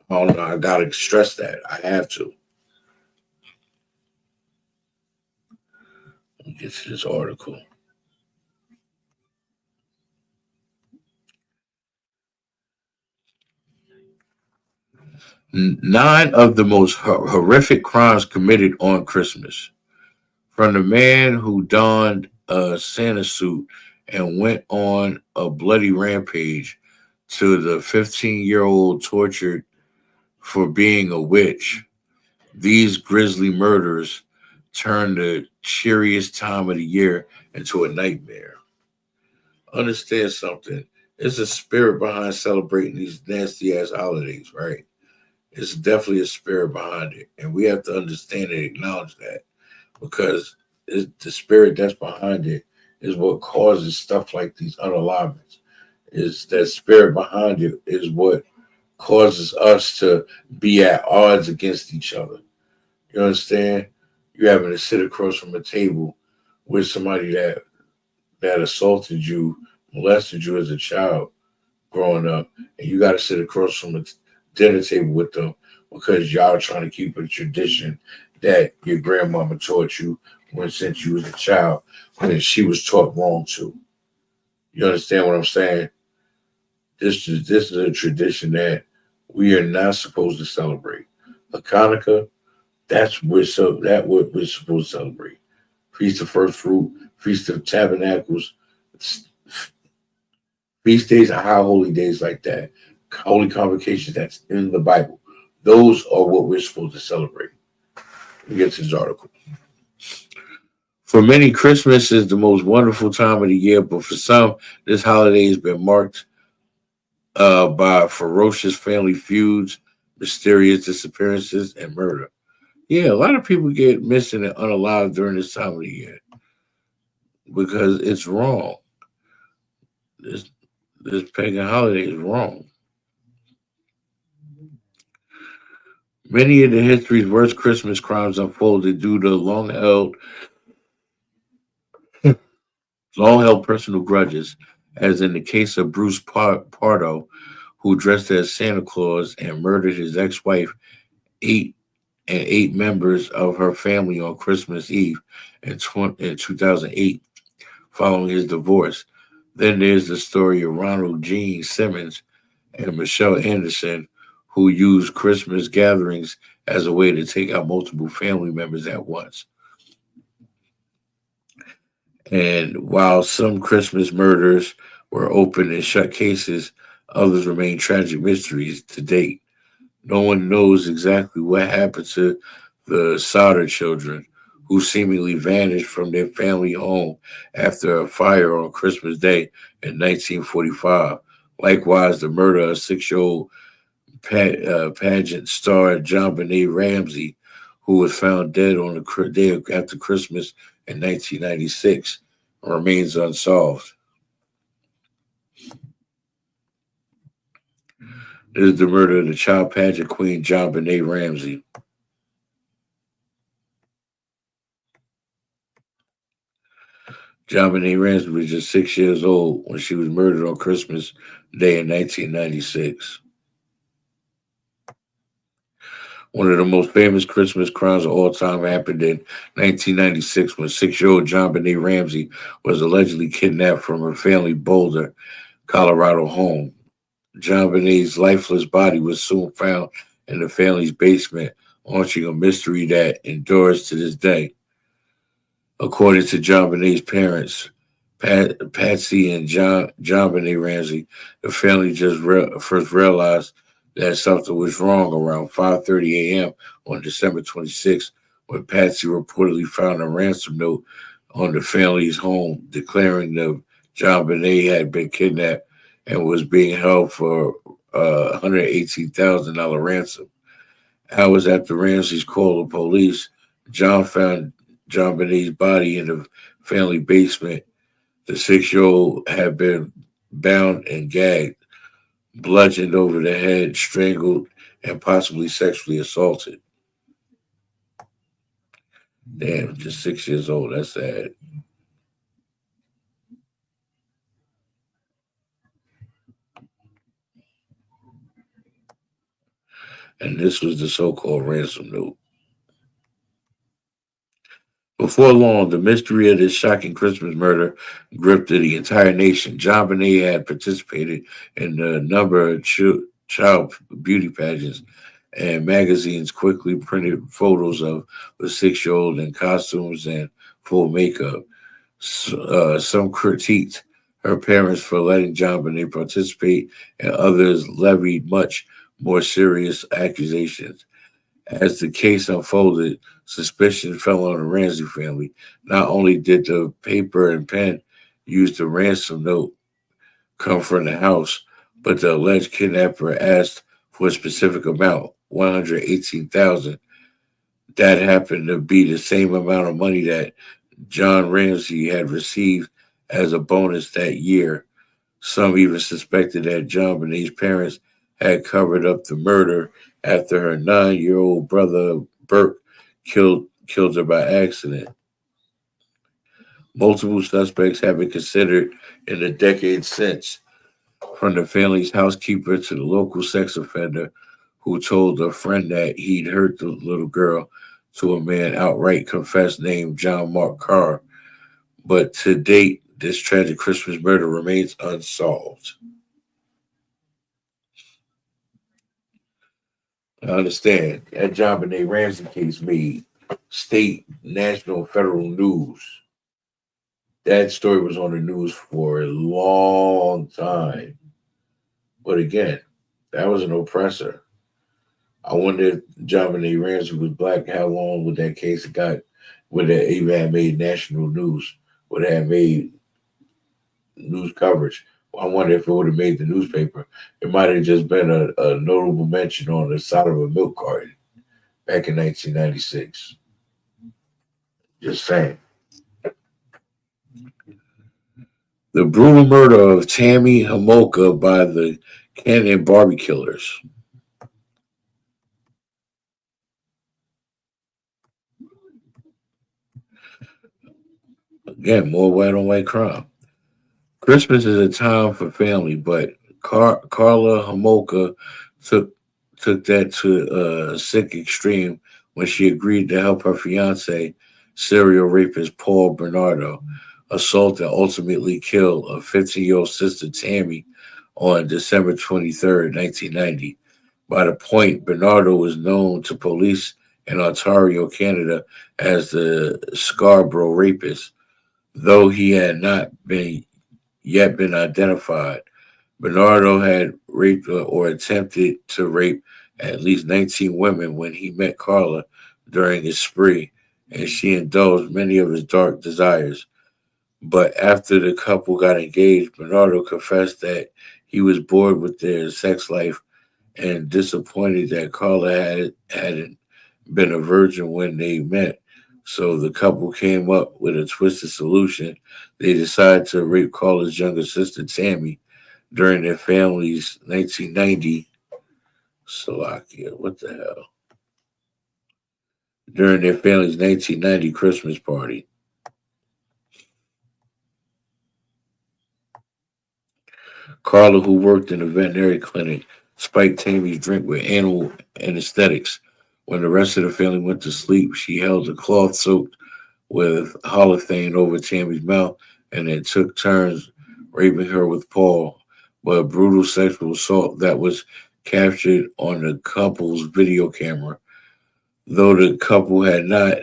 Oh no, I gotta stress that. I have to. Let me get to this article. Nine of the most horrific crimes committed on Christmas. From the man who donned a Santa suit and went on a bloody rampage to the 15-year-old tortured for being a witch, these grisly murders turned the cheeriest time of the year into a nightmare. Understand something. There's a spirit behind celebrating these nasty ass holidays, right? It's definitely a spirit behind it. And we have to understand and acknowledge that because the spirit that's behind it is what causes stuff like these unalignments. Is that spirit behind it is what causes us to be at odds against each other. You understand? You're having to sit across from a table with somebody that assaulted you, molested you as a child growing up, and you got to sit across from a dinner table with them because y'all trying to keep a tradition that your grandmama taught you since you was a child, when she was taught wrong too. You understand what I'm saying? This is a tradition that we are not supposed to celebrate. Hanukkah, that's what we're supposed to celebrate. Feast of First Fruit, Feast of Tabernacles, feast days and high holy days like that, holy convocations that's in the Bible. Those are what we're supposed to celebrate. Let me get to this article. For many, Christmas is the most wonderful time of the year, but for some, this holiday has been marked by ferocious family feuds, mysterious disappearances, and murder. Yeah, a lot of people get missing and unalive during this time of the year because it's wrong. This pagan holiday is wrong. Many of the history's worst Christmas crimes unfolded due to long-held personal grudges, as in the case of Bruce Pardo, who dressed as Santa Claus and murdered his ex-wife, eight members of her family on Christmas Eve in 2008, following his divorce. Then there's the story of Ronald Gene Simmons and Michelle Anderson, who used Christmas gatherings as a way to take out multiple family members at once. And while some Christmas murders were open and shut cases, others remain tragic mysteries to date. No one knows exactly what happened to the Sauter children, who seemingly vanished from their family home after a fire on Christmas Day in 1945. Likewise, the murder of 6-year-old pageant star John Benet Ramsey, who was found dead on the day after Christmas in 1996, remains unsolved. This is the murder of the child pageant queen John Benet Ramsey. John Benet Ramsey was just 6 years old when she was murdered on Christmas Day in 1996. One of the most famous Christmas crimes of all time happened in 1996 when 6-year-old John Benet Ramsey was allegedly kidnapped from her family Boulder, Colorado home. John Benet's lifeless body was soon found in the family's basement, launching a mystery that endures to this day. According to John Benet's parents, Patsy and John Benet Ramsey, the family just first realized that something was wrong around 5:30 a.m. on December 26th, when Patsy reportedly found a ransom note on the family's home declaring that John Benet had been kidnapped and was being held for a $118,000 ransom. Hours after Ramsey's called the police, John found John Benet's body in the family basement. The 6-year-old had been bound and gagged, bludgeoned over the head, strangled, and possibly sexually assaulted. Damn, just 6 years old. That's sad. And this was the so-called ransom note. Before long, the mystery of this shocking Christmas murder gripped the entire nation. John Benet had participated in a number of child beauty pageants, and magazines quickly printed photos of the 6-year-old in costumes and full makeup. Some critiqued her parents for letting John Benet participate, and others levied much more serious accusations. As the case unfolded, suspicion fell on the Ramsey family. Not only did the paper and pen used the ransom note come from the house, but the alleged kidnapper asked for a specific amount, $118,000. That happened to be the same amount of money that John Ramsey had received as a bonus that year. Some even suspected that John Benet's parents had covered up the murder after her 9-year-old brother Burke killed her by accident. Multiple suspects have been considered in the decades since, from the family's housekeeper to the local sex offender who told a friend that he'd hurt the little girl, to a man outright confessed named John Mark Carr. But to date, this tragic Christmas murder remains unsolved. I understand that John Benet Ramsey case made state, national, federal news. That story was on the news for a long time. But again, that was an oppressor. I wonder if John Benet Ramsey was black, how long would that case have got, would it even have made national news, would it have made news coverage? I wonder if it would have made the newspaper. It might have just been a notable mention on the side of a milk carton back in 1996. Just saying. The brutal murder of Tammy Homolka by the Ken and Barbie killers. Again, more white on white crime. Christmas is a time for family, but Carla Homolka took that to a sick extreme when she agreed to help her fiance, serial rapist Paul Bernardo, assault that ultimately killed a 15-year-old sister, Tammy, on December 23rd, 1990. By the point, Bernardo was known to police in Ontario, Canada, as the Scarborough rapist, though he had not been identified. Bernardo had raped or attempted to rape at least 19 women when he met Carla during his spree, and she indulged many of his dark desires. But after the couple got engaged, Bernardo confessed that he was bored with their sex life and disappointed that Carla hadn't been a virgin when they met. So the couple came up with a twisted solution. They decided to rape Carla's younger sister, Tammy, during their family's 1990 Slovakia. What the hell? During their family's 1990 Christmas party. Carla, who worked in a veterinary clinic, spiked Tammy's drink with animal anesthetics. When the rest of the family went to sleep, she held a cloth soaked with holothane over Tammy's mouth and then took turns raping her with Paul. But a brutal sexual assault that was captured on the couple's video camera. Though the couple had not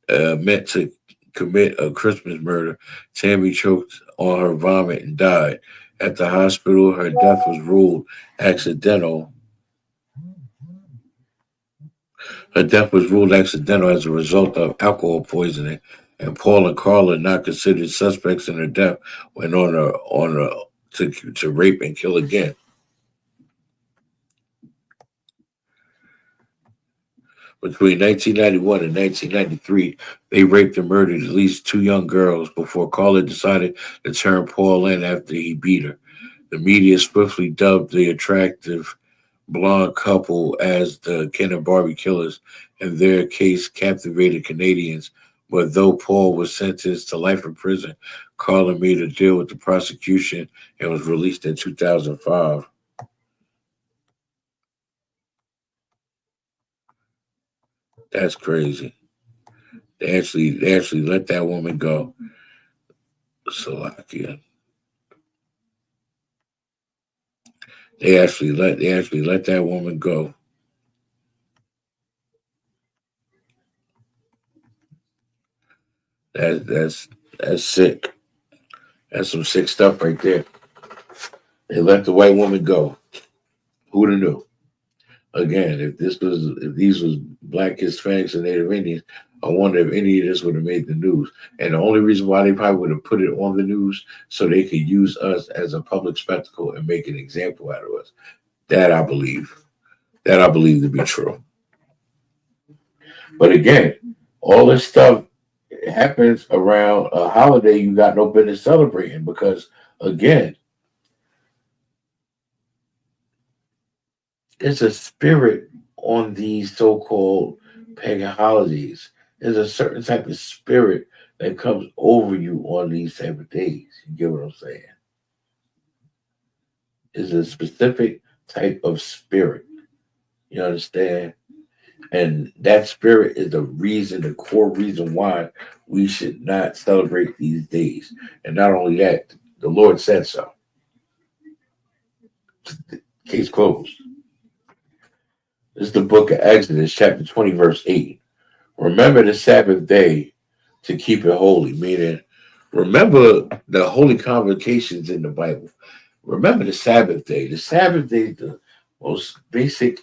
meant to commit a Christmas murder, Tammy choked on her vomit and died. At the hospital, her death was ruled accidental. Her death was ruled accidental as a result of alcohol poisoning, and Paul and Carla, not considered suspects in her death, went on to rape and kill again. Between 1991 and 1993, they raped and murdered at least 2 young girls before Carla decided to turn Paul in after he beat her. The media swiftly dubbed the attractive blonde couple as the Ken and Barbie killers, and their case captivated Canadians. But though Paul was sentenced to life in prison, Carla made a deal with the prosecution and was released in 2005. That's crazy. They actually let that woman go. Slovakia. They actually let that woman go. That's sick. That's some sick stuff right there. They let the white woman go. Who'd have knew? Again, if these was Black, Hispanics, and Native Indians, I wonder if any of this would have made the news. And the only reason why they probably would have put it on the news so they could use us as a public spectacle and make an example out of us. That I believe. That I believe to be true. But again, all this stuff happens around a holiday you got no business celebrating because, again, there's a spirit on these so-called pagan holidays. There's a certain type of spirit that comes over you on these type of days. You get what I'm saying? It's a specific type of spirit. You understand? And that spirit is the core reason why we should not celebrate these days. And not only that, the Lord said so. Case closed. This is the book of Exodus, chapter 20, verse 8. Remember the Sabbath day to keep it holy, meaning remember the holy convocations in the Bible. Remember the Sabbath day. The Sabbath day is the most basic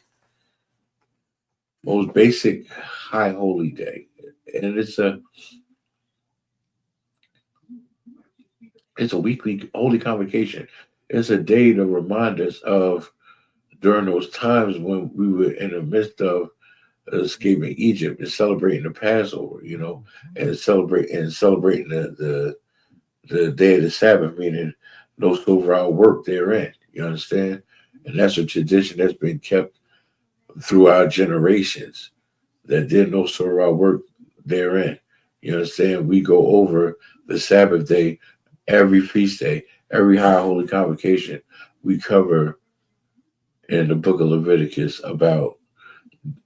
high holy day. And it's a weekly holy convocation. It's a day to remind us of during those times when we were in the midst of escaping Egypt and celebrating the Passover, and celebrating the day of the Sabbath, meaning no silver work therein. You understand? And that's a tradition that's been kept through our generations, that there's no silver work therein. You understand? We go over the Sabbath day, every feast day, every high holy convocation. We cover in the book of Leviticus about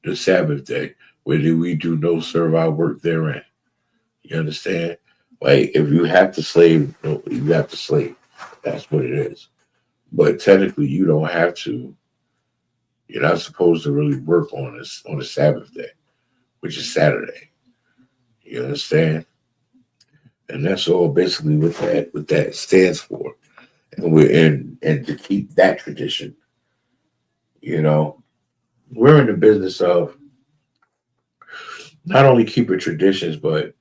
the Sabbath day, where we do no servile work therein. You understand? Like, if you have to slave, you have to slave. That's what it is. But technically, you don't have to. You're not supposed to really work on the Sabbath day, which is Saturday. You understand? And that's all basically what that stands for. And we're in, and to keep that tradition, you know, we're in the business of not only keeping traditions, but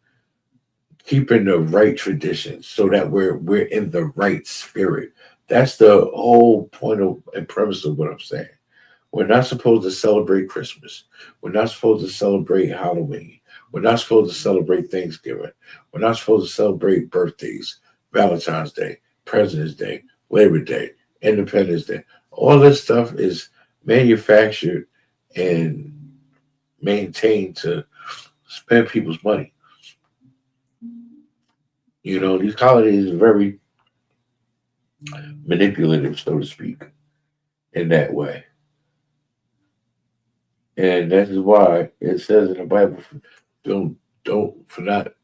keeping the right traditions so that we're in the right spirit. That's the whole point of and premise of what I'm saying. We're not supposed to celebrate Christmas. We're not supposed to celebrate Halloween. We're not supposed to celebrate Thanksgiving. We're not supposed to celebrate birthdays, Valentine's Day, President's Day, Labor Day, Independence Day. All this stuff is manufactured and maintained to spend people's money. You know, these holidays are very manipulative, so to speak, in that way. And that is why it says in the Bible, don't for not,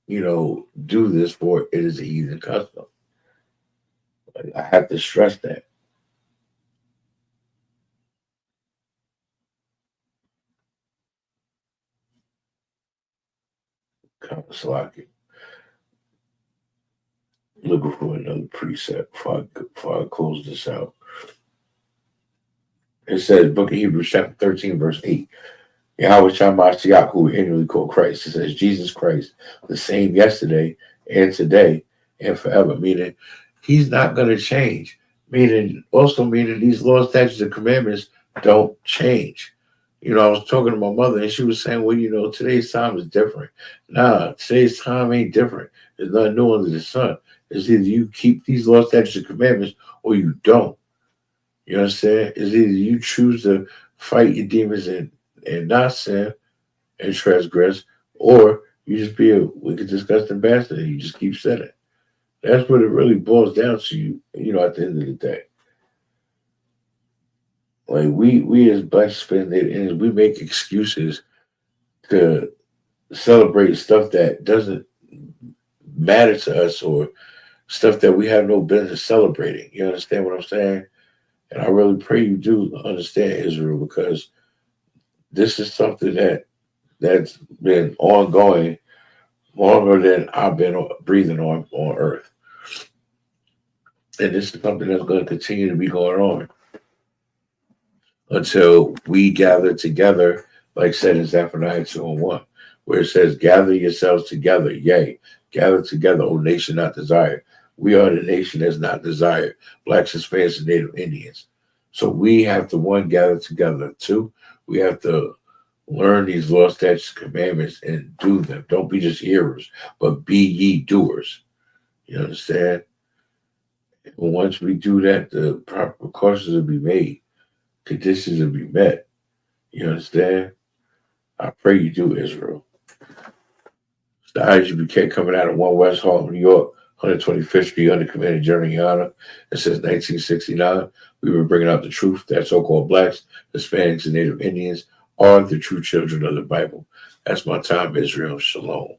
do this, for it is a heathen custom. Like, I have to stress that. Salaki. Looking for another precept before I close this out. It says, Book of Hebrews, chapter 13, verse 8. Yahweh Shah who we annually call Christ. It says, Jesus Christ, the same yesterday and today and forever. Meaning, he's not going to change. Meaning these laws, statutes, and commandments don't change. I was talking to my mother and she was saying, well, today's time is different. Nah, today's time ain't different. There's nothing new under the sun. It's either you keep these laws, statutes, and commandments or you don't. You understand? It's either you choose to fight your demons and not sin and transgress, or you just be a wicked, disgusting bastard and you just keep sinning. That's what it really boils down to, at the end of the day. Like, we as black and we make excuses to celebrate stuff that doesn't matter to us or stuff that we have no business celebrating. You understand what I'm saying? And I really pray you do understand, Israel, because this is something that's been ongoing longer than I've been breathing on earth. And this is something that's going to continue to be going on until we gather together, like said in Zephaniah 2:1, where it says, gather yourselves together, yea, gather together, O nation not desired. We are the nation that's not desired, blacks, Hispanics, and Native Indians. So we have to, one, gather together. Two, we have to learn these laws, statutes, commandments, and do them. Don't be just hearers, but be ye doers. You understand? And once we do that, the proper precautions will be made. Conditions will be met. You understand? I pray you do, Israel. It's the ISUPK coming out of 1 West Hall, New York, 125th Street, under Commander General YAHANNA. And since 1969, we've been bringing out the truth that so-called blacks, Hispanics, and Native Indians are the true children of the Bible. That's my time, Israel. Shalom.